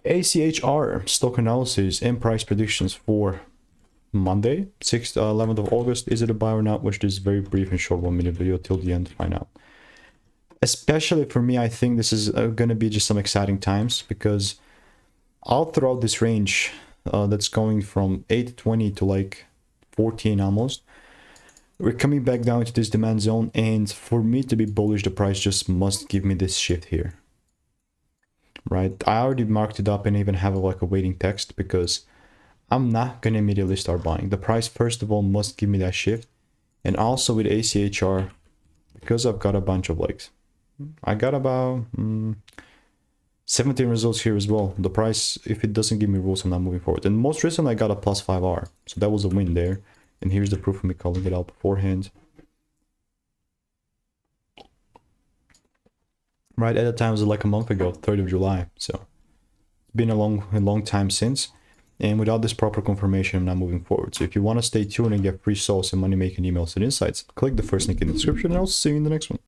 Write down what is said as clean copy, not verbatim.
ACHR stock analysis and price predictions for Monday, 6th, 11th of August. Is it a buy or not? Watch this very brief and short 1-minute video till the end to find out. Especially for me, I think this is going to be just some exciting times, because all throughout this range that's going from 820 to like 14 almost, we're coming back down to this demand zone, and for me to be bullish, the price just must give me this shift here, right? I already marked it up and even have like a waiting text, because I'm not going to immediately start buying. The price, first of all, must give me that shift. And also with ACHR, because I've got a bunch of likes, I got about 17 results here as well. The price, if it doesn't give me rules, I'm not moving forward. And most recently, I got a plus 5R. So that was a win there. And here's the proof of me calling it out beforehand. Right at the time, it was like a month ago, 3rd of July. So it's been a long time since. And without this proper confirmation, I'm not moving forward. So if you want to stay tuned and get free souls and money-making emails and insights, click the first link in the description, and I'll see you in the next one.